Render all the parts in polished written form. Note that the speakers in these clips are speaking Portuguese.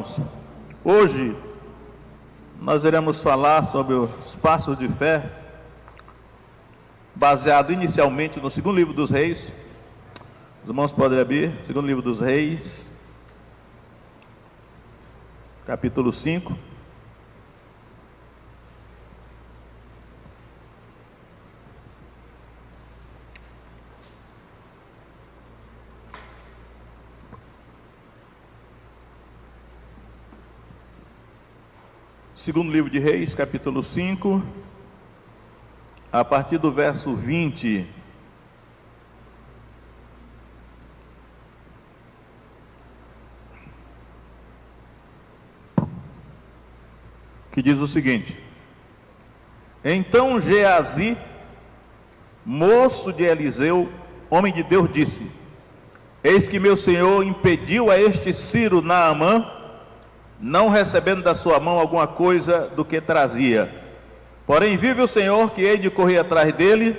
irmãos, hoje nós iremos falar sobre os passos de fé, baseado inicialmente no segundo livro dos Reis. Os irmãos podem abrir, segundo livro dos Reis, capítulo 5. Segundo livro de Reis, capítulo 5, a partir do verso 20. Que diz o seguinte: Então Geazi, moço de Eliseu, homem de Deus, disse: Eis que meu senhor impediu a este Ciro Naamã, não recebendo da sua mão alguma coisa do que trazia. Porém vive o Senhor que hei de correr atrás dele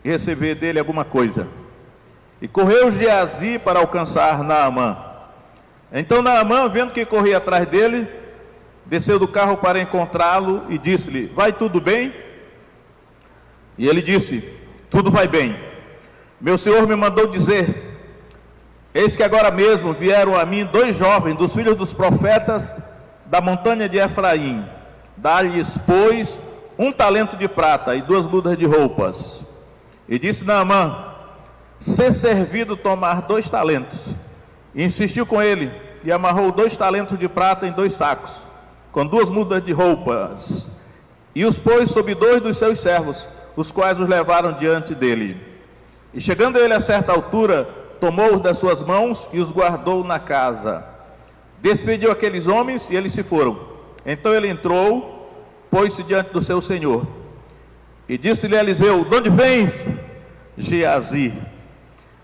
e receber dele alguma coisa. E correu Geazi para alcançar Naamã. Então Naamã, vendo que corria atrás dele, desceu do carro para encontrá-lo e disse-lhe: Vai tudo bem? E ele disse: Tudo vai bem. Meu senhor me mandou dizer: Eis que agora mesmo vieram a mim 2 jovens dos filhos dos profetas da montanha de Efraim. Dá-lhes, pois, 1 talento de prata e 2 mudas de roupas. E disse Naamã: Sê servido tomar 2 talentos. E insistiu com ele, e amarrou 2 talentos de prata em 2 sacos, com 2 mudas de roupas, e os pôs sobre 2 dos seus servos, os quais os levaram diante dele. E chegando ele a certa altura, tomou-os das suas mãos e os guardou na casa. Despediu aqueles homens e eles se foram. Então ele entrou, pôs-se diante do seu senhor. E disse-lhe Eliseu: De onde vens? Geazi.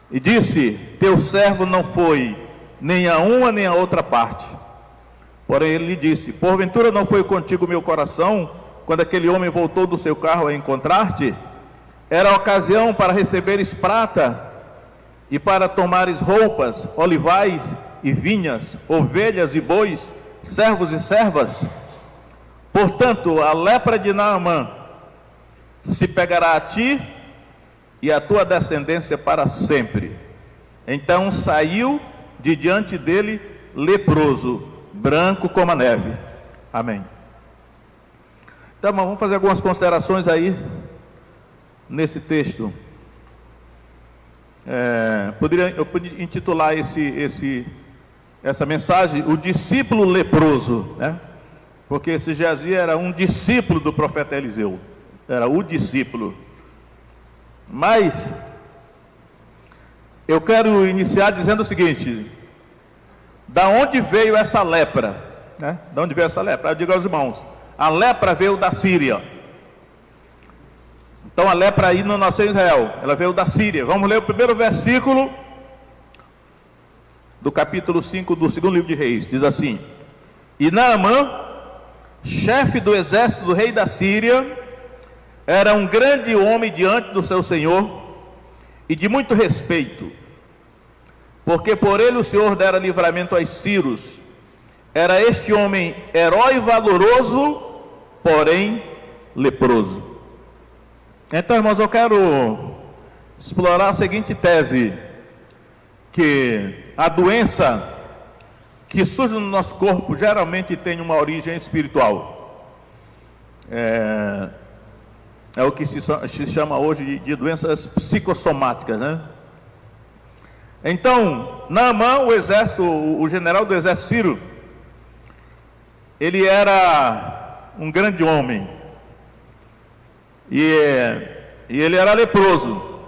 E disse: Teu servo não foi nem a uma nem a outra parte. Porém ele lhe disse: Porventura não foi contigo meu coração, quando aquele homem voltou do seu carro a encontrar-te? Era a ocasião para receberes prata, e para tomares roupas, olivais e vinhas, ovelhas e bois, servos e servas. Portanto, a lepra de Naamã se pegará a ti e a tua descendência para sempre. Então saiu de diante dele leproso, branco como a neve. Amém. Então, vamos fazer algumas considerações aí nesse texto. Eu poderia intitular essa mensagem: o discípulo leproso, né? Porque esse Geazi era um discípulo do profeta Eliseu, era o discípulo. Mas eu quero iniciar dizendo o seguinte: da onde veio essa lepra, né? Da onde veio essa lepra? Eu digo aos irmãos: a lepra veio da Síria. Então a lepra aí não nasceu em Israel, ela veio da Síria. Vamos ler o primeiro versículo do capítulo 5 do segundo livro de Reis. Diz assim: E Naamã, chefe do exército do rei da Síria, era um grande homem diante do seu senhor e de muito respeito, porque por ele o Senhor dera livramento aos sírios. Era este homem herói valoroso, porém leproso. Então, irmãos, eu quero explorar a seguinte tese: que a doença que surge no nosso corpo geralmente tem uma origem espiritual. É o que se chama hoje de doenças psicossomáticas, né? Então, Naamã, o general do exército sírio, ele era um grande homem. E ele era leproso.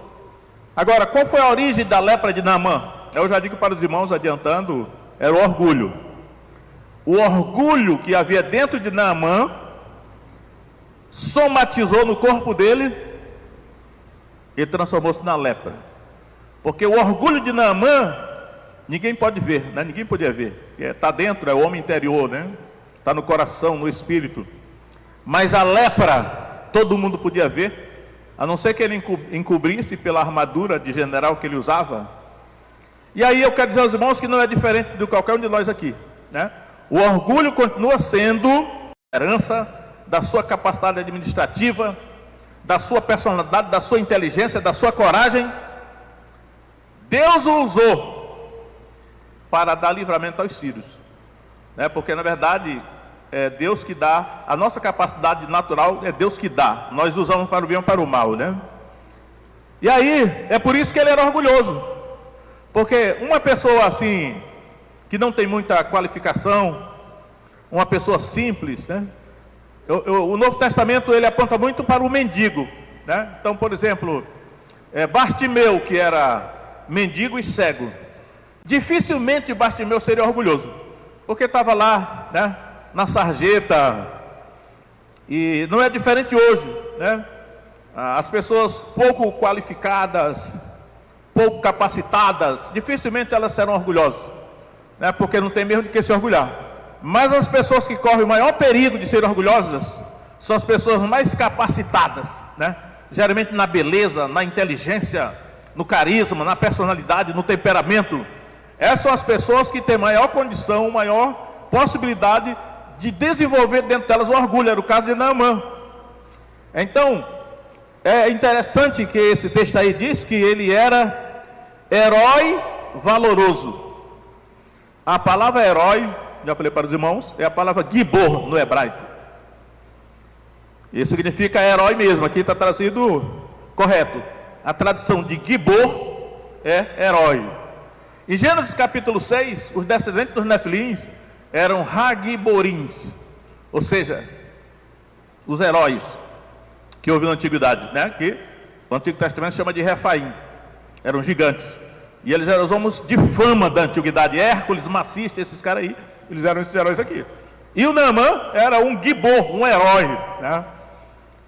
Agora, qual foi a origem da lepra de Naamã? Eu já digo para os irmãos, adiantando, era o orgulho. O orgulho que havia dentro de Naamã somatizou no corpo dele e transformou-se na lepra. Porque o orgulho de Naamã ninguém pode ver, né? Ninguém podia ver. Está dentro, é o homem interior, né? Está no coração, no espírito. Mas a lepra todo mundo podia ver, a não ser que ele encobrisse pela armadura de general que ele usava. E aí eu quero dizer aos irmãos que não é diferente de qualquer um de nós aqui, né? O orgulho continua sendo herança da sua capacidade administrativa, da sua personalidade, da sua inteligência, da sua coragem. Deus o usou para dar livramento aos sírios, né? Porque na verdade é Deus que dá. A nossa capacidade natural é Deus que dá, nós usamos para o bem ou para o mal, né? E aí, é por isso que ele era orgulhoso, porque uma pessoa assim, que não tem muita qualificação, uma pessoa simples, né? O Novo Testamento ele aponta muito para o mendigo, né? Então, por exemplo, Bartimeu, que era mendigo e cego, dificilmente Bartimeu seria orgulhoso, porque estava lá, né, na sarjeta. E não é diferente hoje, né? As pessoas pouco qualificadas, pouco capacitadas, dificilmente elas serão orgulhosas, né? Porque não tem mesmo de que se orgulhar. Mas as pessoas que correm o maior perigo de serem orgulhosas são as pessoas mais capacitadas, né? Geralmente na beleza, na inteligência, no carisma, na personalidade, no temperamento. Essas são as pessoas que têm maior condição, maior possibilidade de desenvolver dentro delas o orgulho. Era o caso de Naamã. Então, é interessante que esse texto aí diz que ele era herói valoroso. A palavra herói, já falei para os irmãos, é a palavra gibor no hebraico. Isso significa herói mesmo, aqui está traduzido correto. A tradução de gibor é herói. Em Gênesis capítulo 6, os descendentes dos Nefilins eram Hagiborins, ou seja, os heróis que houve na antiguidade, né? Que o Antigo Testamento chama de Refaim, eram gigantes. E eles eram os homens de fama da antiguidade, Hércules, Macista, esses caras aí, eles eram esses heróis aqui. E o Naamã era um gibor, um herói, né?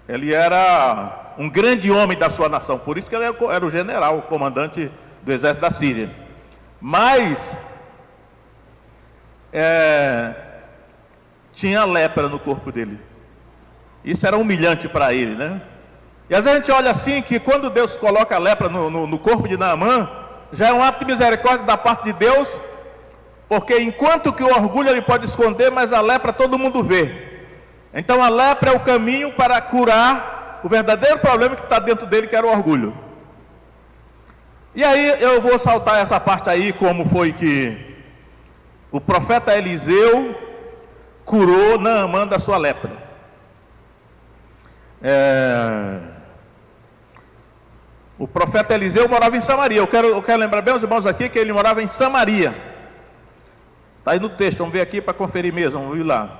Ele era um grande homem da sua nação, por isso que ele era o general, o comandante do exército da Síria. Mas tinha lepra no corpo dele. Isso era humilhante para ele, né? E às vezes a gente olha assim, que quando Deus coloca a lepra no corpo de Naamã, já é um ato de misericórdia da parte de Deus, porque enquanto que o orgulho ele pode esconder, mas a lepra todo mundo vê. Então a lepra é o caminho para curar o verdadeiro problema que está dentro dele, que era o orgulho. E aí eu vou saltar essa parte aí, como foi que o profeta Eliseu curou Naamã da sua lepra. O profeta Eliseu morava em Samaria. Eu quero lembrar bem os irmãos aqui que ele morava em Samaria. Está aí no texto, vamos ver aqui para conferir mesmo, vamos ir lá.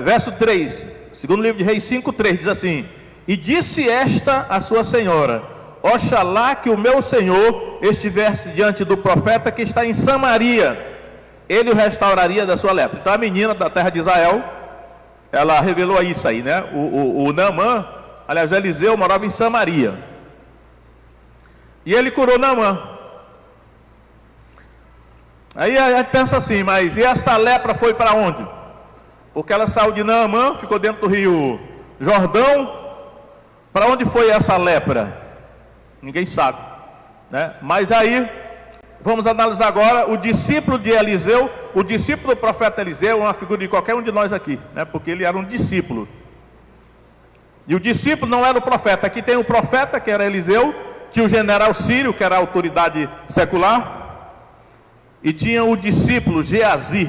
Verso 3, segundo livro de Reis 5:3, diz assim: e disse esta a sua senhora: oxalá que o meu senhor estivesse diante do profeta que está em Samaria, ele o restauraria da sua lepra. Então a menina da terra de Israel, ela revelou isso aí, né? O Naamã, aliás, Eliseu morava em Samaria, e ele curou Naamã. Aí a gente pensa assim, mas e essa lepra foi para onde? Porque ela saiu de Naamã, ficou dentro do rio Jordão. Para onde foi essa lepra? Ninguém sabe, né? Mas aí, vamos analisar agora o discípulo de Eliseu. O discípulo do profeta Eliseu é uma figura de qualquer um de nós aqui, né? Porque ele era um discípulo. E o discípulo não era o profeta. Aqui tem o profeta, que era Eliseu, tinha o general sírio, que era a autoridade secular, e tinha o discípulo Geazi.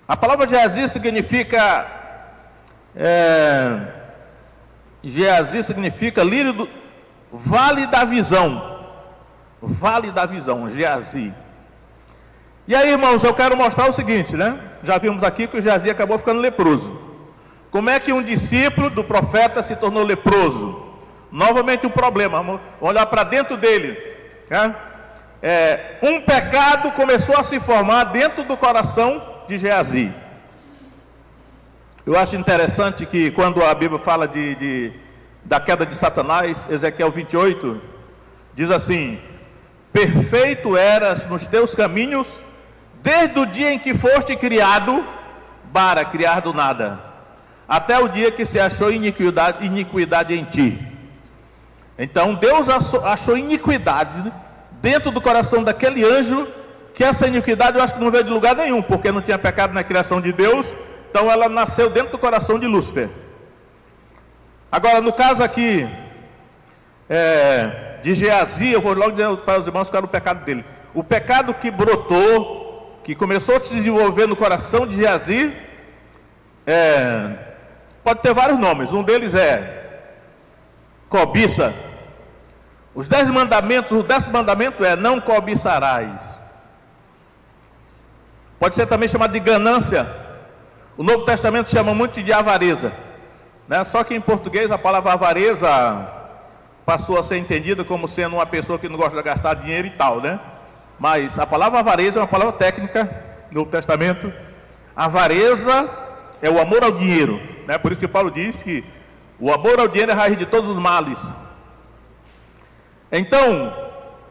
A palavra Geazi significa Geazi significa lírio do vale da visão. Vale da visão, Geazi. E aí, irmãos, eu quero mostrar o seguinte, né? Já vimos aqui que o Geazi acabou ficando leproso. Como é que um discípulo do profeta se tornou leproso? Novamente um problema. Vamos olhar para dentro dele, né? Um pecado começou a se formar dentro do coração de Geazi. Eu acho interessante que quando a Bíblia fala da queda de Satanás, Ezequiel 28, diz assim: perfeito eras nos teus caminhos, desde o dia em que foste criado, para criar do nada, até o dia que se achou iniquidade em ti. Então Deus achou iniquidade dentro do coração daquele anjo, que essa iniquidade eu acho que não veio de lugar nenhum, porque não tinha pecado na criação de Deus, então ela nasceu dentro do coração de Lúcifer. Agora, no caso aqui de Geazi, eu vou logo dizer para os irmãos qual era o pecado dele. O pecado que brotou, que começou a se desenvolver no coração de Geazi, pode ter vários nomes. Um deles é cobiça. Os 10 mandamentos, o 10º mandamento é: não cobiçarás. Pode ser também chamado de ganância. O Novo Testamento chama muito de avareza, né? Só que em português a palavra avareza passou a ser entendida como sendo uma pessoa que não gosta de gastar dinheiro e tal, né? Mas a palavra avareza é uma palavra técnica no Novo Testamento. Avareza é o amor ao dinheiro, né? Por isso que Paulo diz que o amor ao dinheiro é a raiz de todos os males. Então,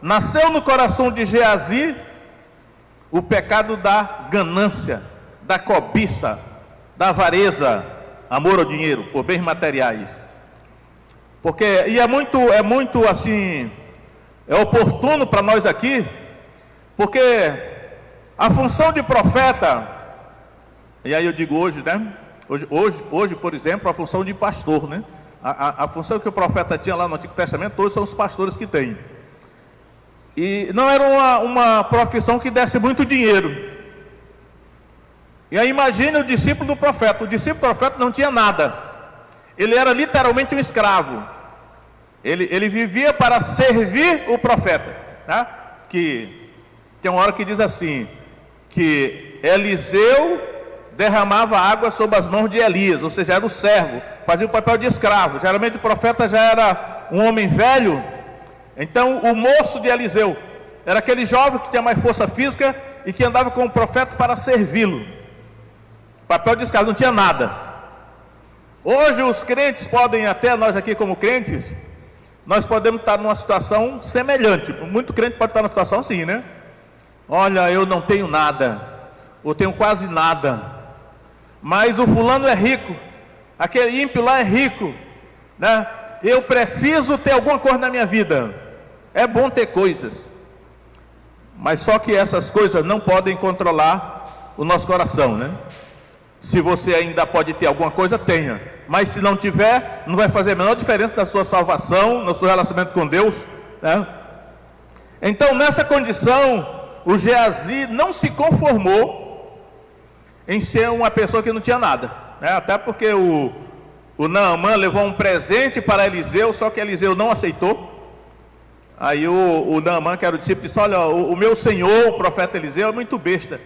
nasceu no coração de Geazi o pecado da ganância, da cobiça, da avareza, amor ao dinheiro, por bens materiais. Porque, e é muito assim, é oportuno para nós aqui, porque a função de profeta, e aí eu digo hoje, né? Hoje, por exemplo, a função de pastor, né? A função que o profeta tinha lá no Antigo Testamento, hoje são os pastores que têm. E não era uma profissão que desse muito dinheiro. E aí imagine o discípulo do profeta. O discípulo do profeta não tinha nada. Ele era literalmente um escravo. Ele vivia para servir o profeta, tá? Que tem uma hora que diz assim, que Eliseu derramava água sobre as mãos de Elias, ou seja, era o servo, fazia o papel de escravo. Geralmente o profeta já era um homem velho. Então o moço de Eliseu era aquele jovem que tinha mais força física e que andava com o profeta para servi-lo. Papel de escravo, não tinha nada. Hoje os crentes podem, até nós aqui como crentes, nós podemos estar numa situação semelhante. Muito crente pode estar numa situação assim, né? Olha, eu não tenho nada, ou tenho quase nada, mas o fulano é rico, aquele ímpio lá é rico, né? Eu preciso ter alguma coisa na minha vida. É bom ter coisas, mas só que essas coisas não podem controlar o nosso coração, né? Se você ainda pode ter alguma coisa, tenha, mas se não tiver, não vai fazer a menor diferença na sua salvação, no seu relacionamento com Deus, né? Então, nessa condição, o Geazi não se conformou em ser uma pessoa que não tinha nada, né? Até porque o Naamã levou um presente para Eliseu, só que Eliseu não aceitou. Aí o Naamã, que era o discípulo, disse: olha, o meu senhor, o profeta Eliseu, é muito besta,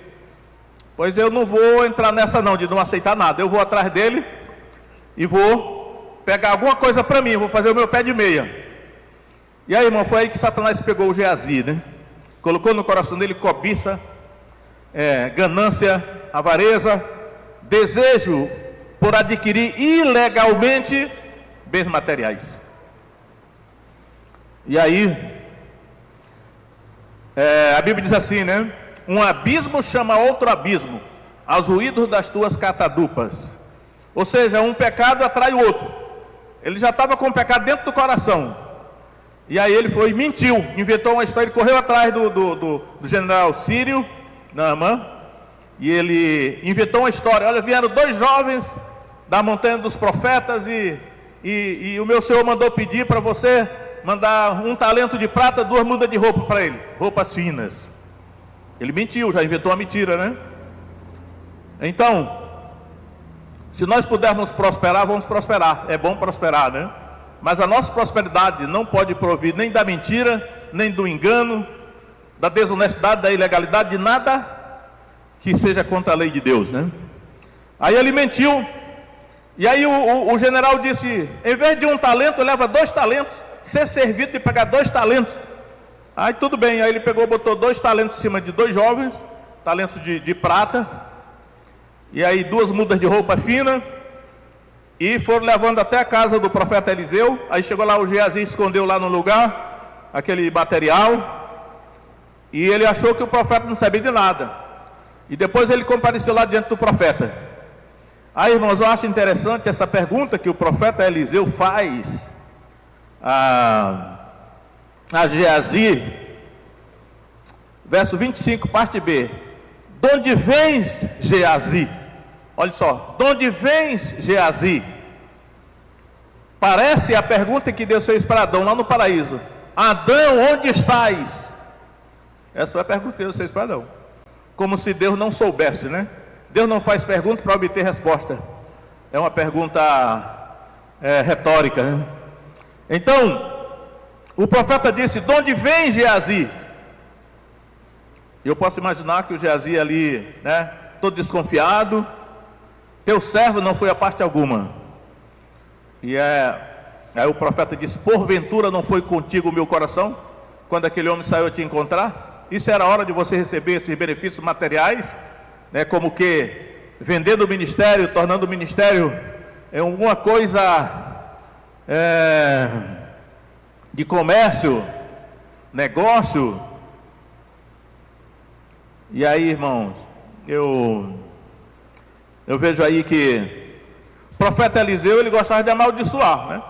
pois eu não vou entrar nessa não, de não aceitar nada. Eu vou atrás dele e vou pegar alguma coisa para mim, vou fazer o meu pé de meia. E aí, irmão, foi aí que Satanás pegou o Geazi, né? Colocou no coração dele cobiça, ganância, avareza, desejo por adquirir ilegalmente bens materiais. E aí, a Bíblia diz assim, né? Um abismo chama outro abismo, aos ruídos das tuas catadupas. Ou seja, um pecado atrai o outro. Ele já estava com o pecado dentro do coração. E aí ele foi e mentiu, inventou uma história, ele correu atrás do general sírio, Naamã, e ele inventou uma história. Olha, vieram 2 jovens da montanha dos profetas e o meu senhor mandou pedir para você mandar 1 talento de prata, 2 mudas de roupa para ele, roupas finas. Ele mentiu, já inventou uma mentira, né? Então, se nós pudermos prosperar, vamos prosperar. É bom prosperar, né? Mas a nossa prosperidade não pode provir nem da mentira, nem do engano, da desonestidade, da ilegalidade, de nada que seja contra a lei de Deus, né? Aí ele mentiu. E aí o general disse: em vez de 1 talento, leva 2 talentos. Ser servido de pagar 2 talentos. Aí tudo bem, aí ele pegou, botou 2 talentos em cima de 2 jovens, talentos de prata, e aí 2 mudas de roupa fina, e foram levando até a casa do profeta Eliseu. Aí chegou lá, o Geazi escondeu lá no lugar aquele material, e ele achou que o profeta não sabia de nada, e depois ele compareceu lá diante do profeta. Aí, irmãos, eu acho interessante essa pergunta que o profeta Eliseu faz a Geazi, verso 25, parte B. De onde vens, Geazi? Olha só, de onde vens, Geazi? Parece a pergunta que Deus fez para Adão lá no paraíso: Adão, onde estás? Essa foi a pergunta que Deus fez para Adão. Como se Deus não soubesse, né? Deus não faz pergunta para obter resposta. É uma pergunta retórica, né? Então, o profeta disse: de onde vem, Geazi? Eu posso imaginar que o Geazi ali, né, todo desconfiado: teu servo não foi a parte alguma. E aí o profeta disse: porventura não foi contigo o meu coração, quando aquele homem saiu a te encontrar? Isso era a hora de você receber esses benefícios materiais, né, como que vendendo o ministério, tornando o ministério alguma coisa de comércio, negócio. E aí, irmãos, eu vejo aí que o profeta Eliseu, ele gostava de amaldiçoar, né?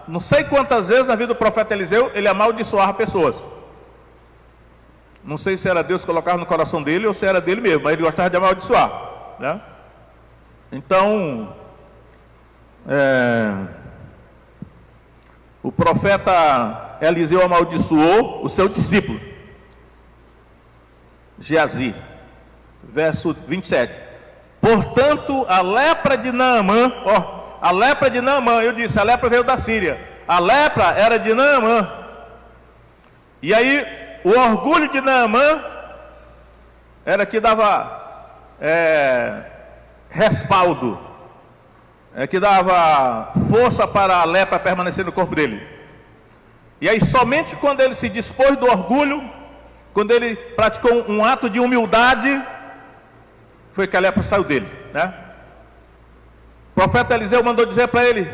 Não sei quantas vezes na vida do profeta Eliseu ele amaldiçoava pessoas. Não sei se era Deus que colocava no coração dele ou se era dele mesmo, mas ele gostava de amaldiçoar, né? Então, o profeta Eliseu amaldiçoou o seu discípulo Geazi, verso 27. Portanto, a lepra de Naamã, a lepra de Naamã, eu disse, a lepra veio da Síria, a lepra era de Naamã. E aí, o orgulho de Naamã era que dava respaldo, que dava força para a lepra permanecer no corpo dele. E aí, somente quando ele se dispôs do orgulho, quando ele praticou um ato de humildade, foi que a lepra saiu dele, né? O profeta Eliseu mandou dizer para ele: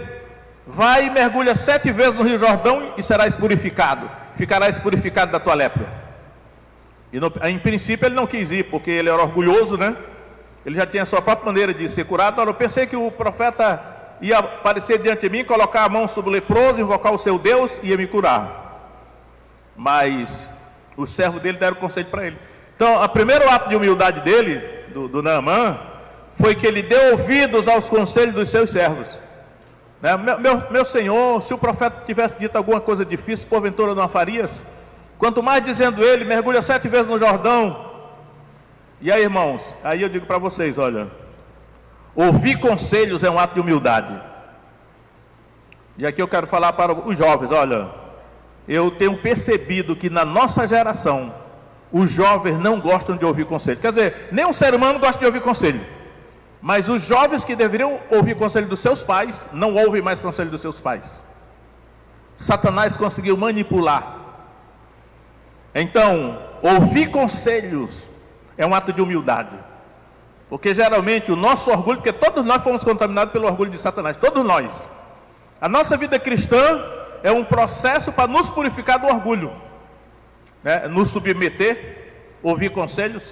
vai e mergulha 7 vezes no Rio Jordão e serás purificado, ficarás purificado da tua lepra. E em princípio ele não quis ir, porque ele era orgulhoso, né? Ele já tinha a sua própria maneira de ser curado. Agora eu pensei que o profeta ia aparecer diante de mim, colocar a mão sobre o leproso, invocar o seu Deus e ia me curar. Mas os servos dele deram conselho para ele. Então, o primeiro ato de humildade dele, do Naamã, foi que ele deu ouvidos aos conselhos dos seus servos, né? Meu senhor, se o profeta tivesse dito alguma coisa difícil, porventura não a farias? Quanto mais dizendo ele, mergulha 7 vezes no Jordão. E aí, irmãos, aí eu digo para vocês, olha, ouvir conselhos é um ato de humildade. E aqui eu quero falar para os jovens, olha, eu tenho percebido que na nossa geração, os jovens não gostam de ouvir conselho. Quer dizer, nem um ser humano gosta de ouvir conselho. Mas os jovens que deveriam ouvir conselho dos seus pais, não ouvem mais conselho dos seus pais. Satanás conseguiu manipular. Então, ouvir conselhos é um ato de humildade. Porque geralmente o nosso orgulho, porque todos nós fomos contaminados pelo orgulho de Satanás, todos nós. A nossa vida cristã é um processo para nos purificar do orgulho, né? Nos submeter, ouvir conselhos.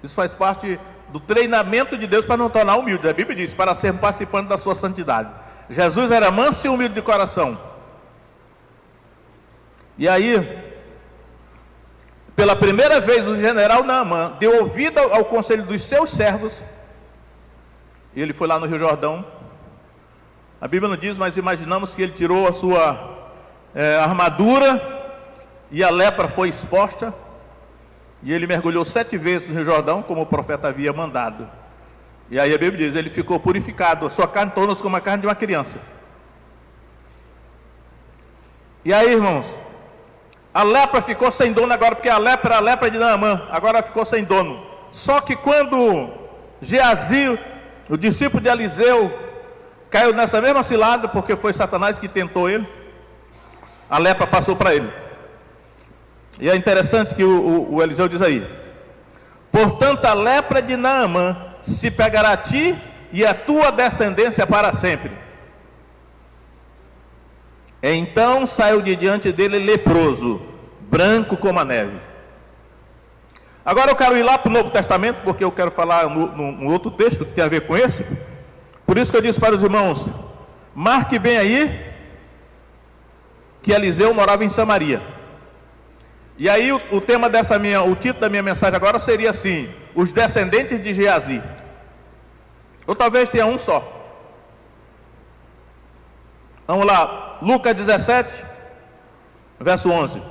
Isso faz parte do treinamento de Deus para nos tornar humildes. A Bíblia diz, para sermos participantes da sua santidade. Jesus era manso e humilde de coração. E aí, pela primeira vez, o general Naamã deu ouvido ao conselho dos seus servos. E ele foi lá no Rio Jordão. A Bíblia não diz, mas imaginamos que ele tirou a sua armadura e a lepra foi exposta. E ele mergulhou 7 vezes no Rio Jordão, como o profeta havia mandado. E aí a Bíblia diz, ele ficou purificado, a sua carne tornou-se como a carne de uma criança. E aí, irmãos, a lepra ficou sem dono agora, porque a lepra era a lepra de Naamã, agora ficou sem dono. Só que quando Geazi, o discípulo de Eliseu, caiu nessa mesma cilada, porque foi Satanás que tentou ele, a lepra passou para ele. E é interessante que o Eliseu diz aí: portanto a lepra de Naamã se pegará a ti e a tua descendência para sempre. Então saiu de diante dele leproso, branco como a neve. Agora eu quero ir lá para o Novo Testamento, porque eu quero falar num outro texto que tem a ver com esse. Por isso que eu disse para os irmãos, marque bem aí que Eliseu morava em Samaria. E aí o tema o título da minha mensagem agora seria assim: os descendentes de Geazi. Ou talvez tenha um só. Vamos lá, Lucas 17, verso 11.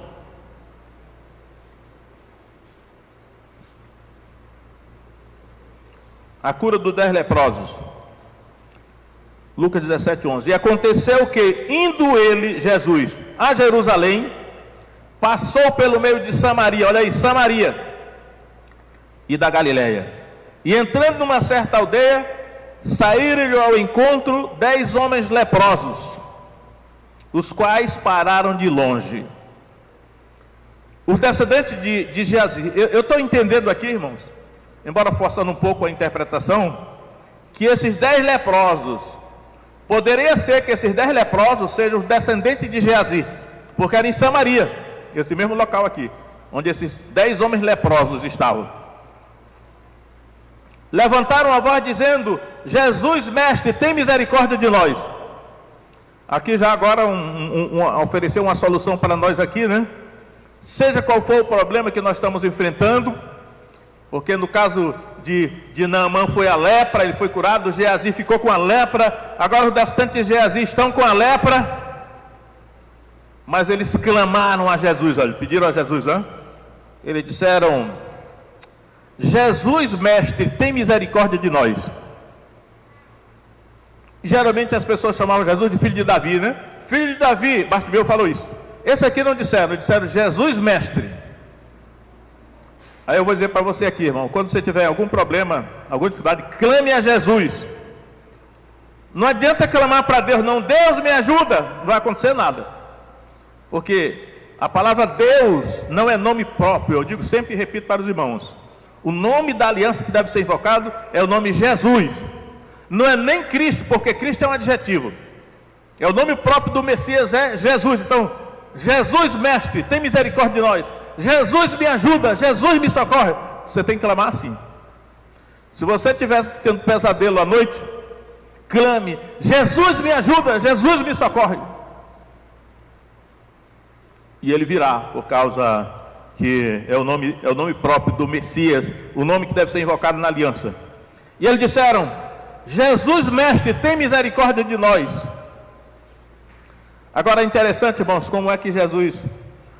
A cura dos 10 leprosos. Lucas 17, 11. E aconteceu que, indo ele, Jesus, a Jerusalém, passou pelo meio de Samaria, olha aí, Samaria, e da Galileia. E entrando numa certa aldeia, saíram ao encontro 10 homens leprosos, os quais pararam de longe. Os descendentes de Geazi. Eu estou entendendo aqui, irmãos, embora forçando um pouco a interpretação, que esses 10 leprosos, poderia ser que esses 10 leprosos sejam os descendentes de Geazi, porque era em Samaria, esse mesmo local aqui, onde esses 10 homens leprosos estavam. Levantaram a voz dizendo: Jesus, mestre, tem misericórdia de nós. Aqui já agora oferecer uma solução para nós aqui, né? Seja qual for o problema que nós estamos enfrentando, porque no caso de Naamã foi a lepra, ele foi curado, Geazi ficou com a lepra, agora os descendentes de Geazi estão com a lepra, mas eles clamaram a Jesus, olha, pediram a Jesus, né? Eles disseram: Jesus, mestre, tem misericórdia de nós. Geralmente as pessoas chamavam Jesus de filho de Davi, né? Filho de Davi, Bartimeu falou isso. Esse aqui não disseram, disseram Jesus, mestre. Aí eu vou dizer para você aqui, irmão, quando você tiver algum problema, alguma dificuldade, clame a Jesus. Não adianta clamar para Deus, não, Deus me ajuda, não vai acontecer nada. Porque a palavra Deus não é nome próprio, eu digo sempre e repito para os irmãos. O nome da aliança que deve ser invocado é o nome Jesus. Não é nem Cristo, porque Cristo é um adjetivo. É o nome próprio do Messias, é Jesus. Então, Jesus, mestre, tem misericórdia de nós. Jesus me ajuda, Jesus me socorre. Você tem que clamar assim. Se você estiver tendo pesadelo à noite, clame: Jesus me ajuda, Jesus me socorre. E ele virá, por causa que é o nome próprio do Messias, o nome que deve ser invocado na aliança. E eles disseram: Jesus, mestre, tem misericórdia de nós. Agora é interessante, irmãos, como é que Jesus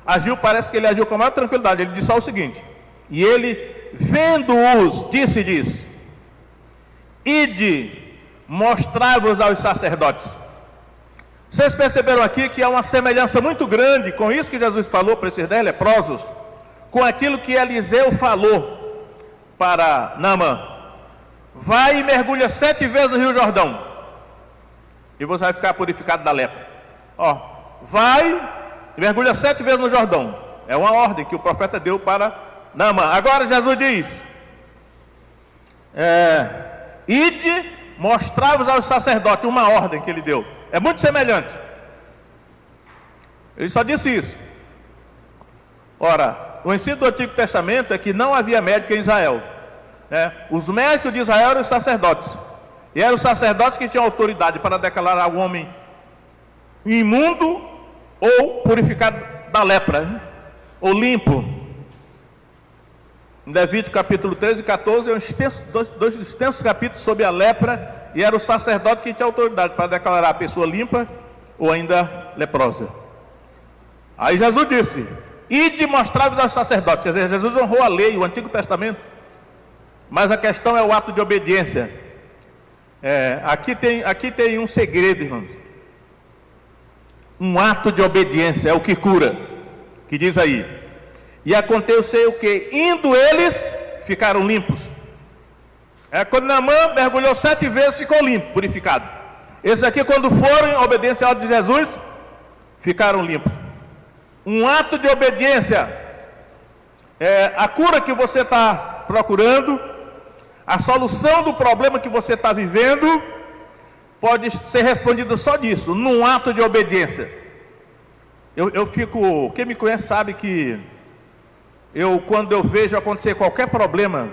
agiu. Parece que ele agiu com a maior tranquilidade. Ele disse só o seguinte: e ele, vendo-os, disse: ide, mostrai-vos aos sacerdotes. Vocês perceberam aqui que há uma semelhança muito grande com isso que Jesus falou para esses 10 leprosos, com aquilo que Eliseu falou para Naamã: vai e mergulha 7 vezes no Rio Jordão, e você vai ficar purificado da lepra. Ó, vai e mergulha 7 vezes no Jordão. É uma ordem que o profeta deu para Naamã. Agora Jesus diz: ide, mostrai-vos aos sacerdotes. Uma ordem que ele deu. É muito semelhante. Ele só disse isso. Ora, o ensino do Antigo Testamento é que não havia médico em Israel. Os médicos de Israel eram os sacerdotes. E eram os sacerdotes que tinham autoridade para declarar o homem imundo ou purificado da lepra, ou limpo. Em Levítico capítulo 13 e 14 dois extensos capítulos sobre a lepra, e era o sacerdote que tinha autoridade para declarar a pessoa limpa ou ainda leprosa. Aí Jesus disse: ide mostrar-vos aos sacerdotes. Quer dizer, Jesus honrou a lei, o Antigo Testamento, mas a questão é o ato de obediência. Aqui tem um segredo, irmãos. Um ato de obediência é o que cura, que diz aí: e aconteceu que, indo eles, ficaram limpos. Quando Naamã mergulhou 7 vezes, ficou limpo, purificado. Esses aqui, quando foram em obediência à ordem de Jesus, ficaram limpos. Um ato de obediência. A cura que você está procurando, a solução do problema que você está vivendo, pode ser respondida só disso, num ato de obediência. Quem me conhece sabe que quando eu vejo acontecer qualquer problema,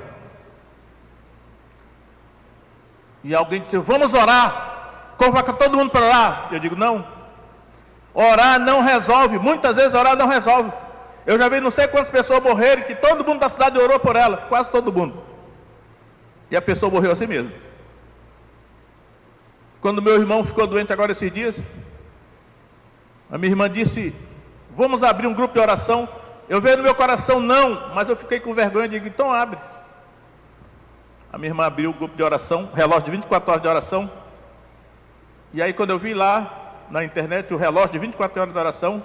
e alguém diz: vamos orar, convoca todo mundo para orar. Eu digo: não, orar não resolve. Muitas vezes orar não resolve. Eu já vi não sei quantas pessoas morrerem, que todo mundo da cidade orou por ela, quase todo mundo. E a pessoa morreu assim mesmo. Quando meu irmão ficou doente agora esses dias, a minha irmã disse, vamos abrir um grupo de oração. Eu veio no meu coração, não, mas eu fiquei com vergonha, digo, então abre. A minha irmã abriu o grupo de oração, relógio de 24 horas de oração. E aí quando eu vi lá na internet o relógio de 24 horas de oração,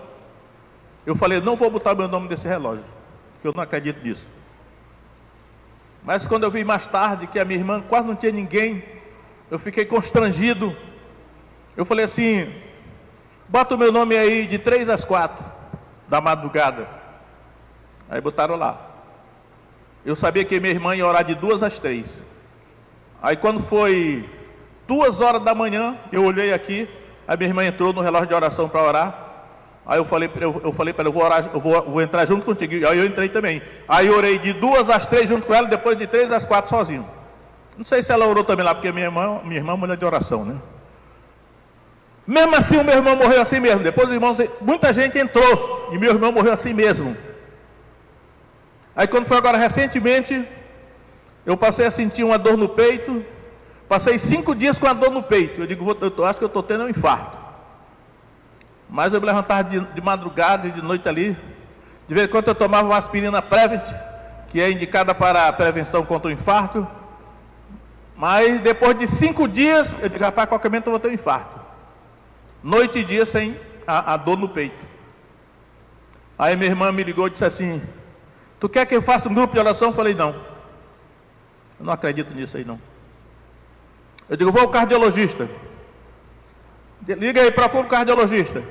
eu falei, não vou botar meu nome nesse relógio, porque eu não acredito nisso. Mas quando eu vi mais tarde que a minha irmã quase não tinha ninguém, eu fiquei constrangido. Eu falei assim, bota o meu nome aí de 3 às 4 da madrugada. Aí botaram lá. Eu sabia que minha irmã ia orar de 2 às 3. Aí quando foi 2 horas da manhã, eu olhei aqui, a minha irmã entrou no relógio de oração para orar. Aí eu falei para ela, eu vou orar, vou entrar junto contigo. Aí eu entrei também. Aí eu orei de 2 às 3 junto com ela, depois de 3 às 4 sozinho. Não sei se ela orou também lá, porque minha irmã é mulher de oração, né? Mesmo assim o meu irmão morreu assim mesmo. Depois os irmãos, muita gente entrou, e meu irmão morreu assim mesmo. Aí quando foi agora recentemente, eu passei a sentir uma dor no peito. Passei 5 dias com a dor no peito. Eu digo, acho que eu estou tendo um infarto. Mas eu me levantava de madrugada e de noite ali. De vez em quando eu tomava uma aspirina Prevent, que é indicada para a prevenção contra o infarto. Mas depois de 5 dias, eu digo, rapaz, a qualquer momento eu vou ter um infarto. Noite e dia sem a dor no peito. Aí minha irmã me ligou e disse assim, tu quer que eu faça um grupo de oração? Eu falei, não. Eu não acredito nisso aí, não. Eu digo, vou ao cardiologista. Liga aí, procura o cardiologista.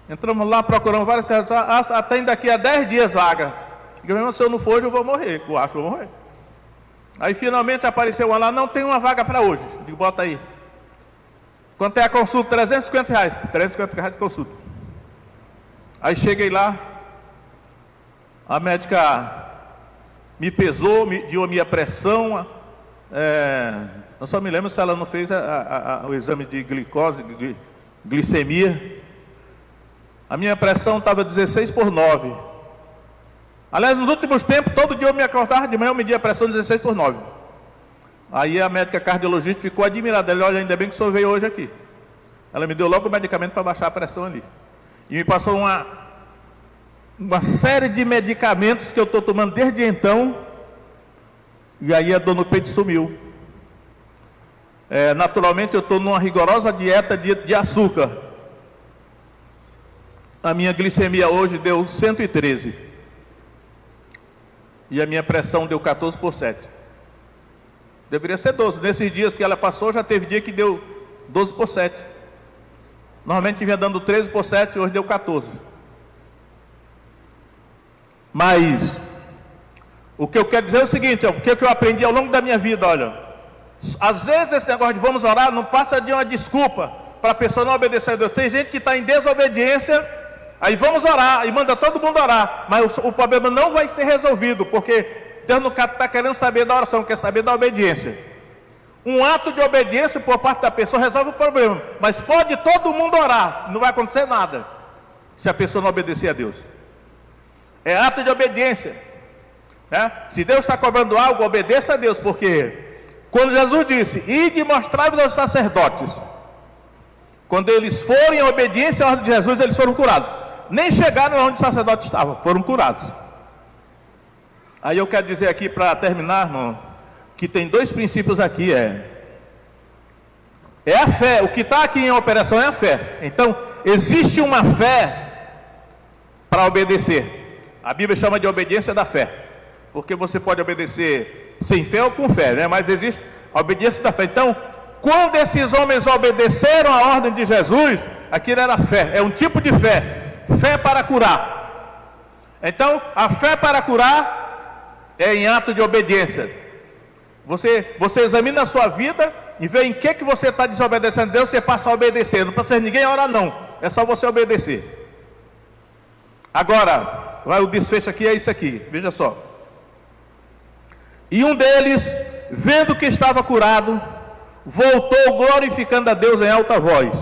Entramos lá, procuramos vários cardiologistas. Até daqui a 10 dias vaga. Eu digo, se eu não for hoje, eu vou morrer. Eu acho que eu vou morrer. Aí finalmente apareceu uma lá, não tem uma vaga para hoje. Eu digo, bota aí. Quanto é a consulta? R$350. R$350 de consulta. Aí cheguei lá, a médica me pesou, mediu a minha pressão. Eu só me lembro se ela não fez o exame de glicose, glicemia. A minha pressão estava 16/9. Aliás, nos últimos tempos, todo dia eu me acordava de manhã, eu media a pressão 16/9. Aí a médica cardiologista ficou admirada. Ela, olha, ainda bem que o senhor veio hoje aqui. Ela me deu logo o medicamento para baixar a pressão ali. E me passou uma série de medicamentos que eu estou tomando desde então. E aí a dor no peito sumiu. Naturalmente eu estou numa rigorosa dieta de açúcar. A minha glicemia hoje deu 113. E a minha pressão deu 14/7. Deveria ser 12. Nesses dias que ela passou, já teve dia que deu 12/7. Normalmente vinha dando 13/7 e hoje deu 14. Mas o que eu quero dizer é o seguinte, o que eu aprendi ao longo da minha vida, olha. Às vezes esse negócio de vamos orar não passa de uma desculpa para a pessoa não obedecer a Deus. Tem gente que está em desobediência, aí vamos orar, e manda todo mundo orar, mas o problema não vai ser resolvido, porque Deus não está querendo saber da oração, quer saber da obediência. Um ato de obediência por parte da pessoa resolve o problema, mas pode todo mundo orar, não vai acontecer nada, se a pessoa não obedecer a Deus. É ato de obediência, né? Se Deus está cobrando algo, obedeça a Deus, porque quando Jesus disse, ide e mostrai-vos aos sacerdotes, quando eles forem em obediência à ordem de Jesus, eles foram curados. Nem chegaram onde os sacerdotes estavam, foram curados. Aí eu quero dizer aqui para terminar, irmão, que tem 2 princípios aqui, é a fé. O que está aqui em operação é a fé. Então, existe uma fé para obedecer. A Bíblia chama de obediência da fé, porque você pode obedecer sem fé ou com fé, né? Mas existe a obediência da fé. Então, quando esses homens obedeceram a ordem de Jesus, aquilo era fé, é um tipo de fé para curar. Então, a fé para curar é em ato de obediência. Você examina a sua vida e vê em que você está desobedecendo a Deus, você passa a obedecer. Não precisa ninguém orar, não, é só você obedecer. Agora, o desfecho aqui é isso aqui, veja só. E um deles, vendo que estava curado, voltou glorificando a Deus em alta voz,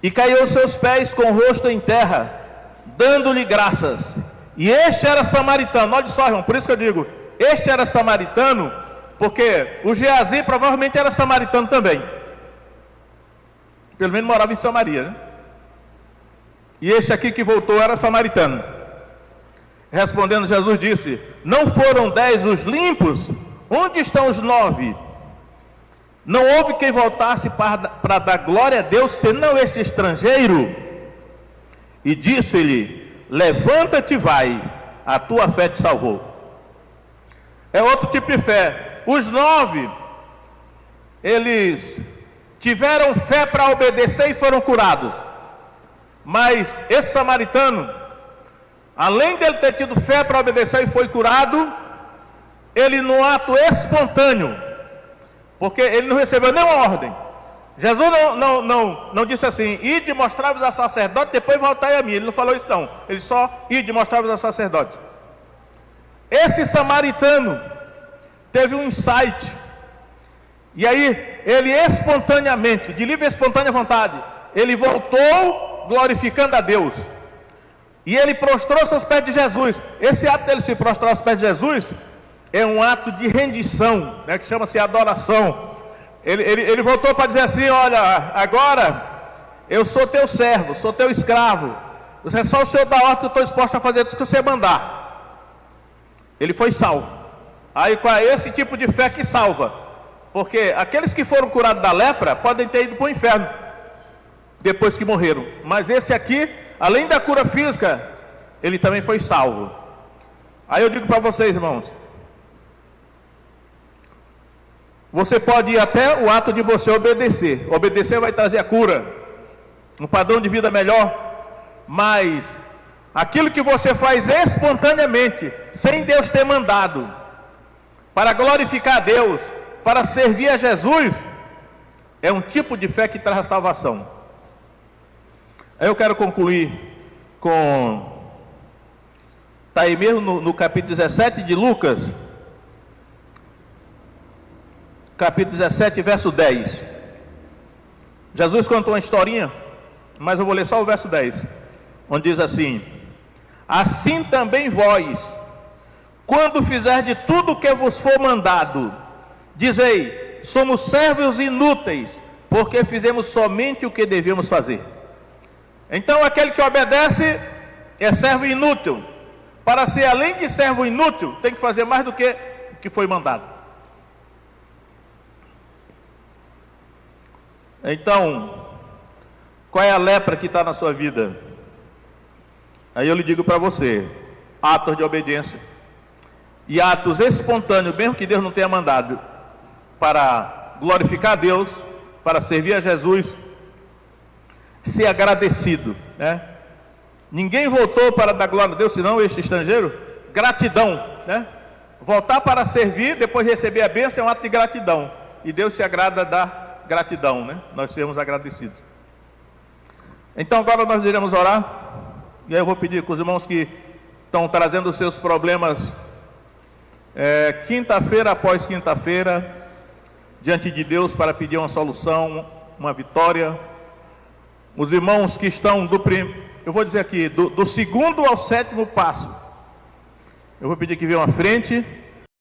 e caiu aos seus pés com o rosto em terra, dando-lhe graças. E este era samaritano. Olha só, irmão, por isso que eu digo, este era samaritano, porque o Geazi provavelmente era samaritano também. Pelo menos morava em Samaria, né? E este aqui que voltou era samaritano. Respondendo, Jesus disse: não foram 10 os limpos? Onde estão os 9? Não houve quem voltasse para dar glória a Deus, senão este estrangeiro. E disse-lhe: levanta-te e vai, a tua fé te salvou. É outro tipo de fé. Os 9, eles tiveram fé para obedecer e foram curados. Mas esse samaritano, além dele ter tido fé para obedecer e foi curado, ele no ato espontâneo, porque ele não recebeu nenhuma ordem. Jesus não disse assim: ide mostrar-vos a sacerdote, depois voltai a mim. Ele não falou isso não. Ele só: ide mostrar-vos a sacerdote. Esse samaritano teve um insight, e aí ele espontaneamente, de livre e espontânea vontade, ele voltou glorificando a Deus, e ele prostrou-se aos pés de Jesus. Esse ato dele se prostrar aos pés de Jesus é um ato de rendição, né, que chama-se adoração. Ele voltou para dizer assim: olha, agora eu sou teu servo, sou teu escravo, é só o Senhor dar ordem que eu estou disposto a fazer tudo que você mandar. Ele foi salvo. Aí com esse tipo de fé que salva, porque aqueles que foram curados da lepra podem ter ido para o inferno depois que morreram, mas esse aqui, além da cura física, ele também foi salvo. Aí eu digo para vocês, irmãos, você pode ir até o ato de você obedecer. Obedecer vai trazer a cura, um padrão de vida melhor, mas aquilo que você faz espontaneamente, sem Deus ter mandado, para glorificar a Deus, para servir a Jesus, é um tipo de fé que traz a salvação. Aí eu quero concluir com, está aí mesmo no capítulo 17 de Lucas, capítulo 17, verso 10. Jesus contou uma historinha, mas eu vou ler só o verso 10, onde diz assim: assim também vós, quando fizerdes tudo o que vos for mandado, dizei: somos servos inúteis, porque fizemos somente o que devíamos fazer. Então aquele que obedece é servo inútil. Para ser além de servo inútil, tem que fazer mais do que o que foi mandado. Então, qual é a lepra que está na sua vida? Aí eu lhe digo para você: atos de obediência e atos espontâneos, mesmo que Deus não tenha mandado, para glorificar a Deus, para servir a Jesus, ser agradecido, né? Ninguém voltou para dar glória a Deus senão este estrangeiro. Gratidão, né? Voltar para servir, depois de receber a bênção, é um ato de gratidão, e Deus se agrada da gratidão, né? Nós sermos agradecidos. Então agora nós iremos orar, e aí eu vou pedir com os irmãos que estão trazendo os seus problemas, quinta-feira após quinta-feira, diante de Deus, para pedir uma solução, uma vitória. Os irmãos que estão eu vou dizer aqui, do segundo ao sétimo passo, eu vou pedir que venham à frente.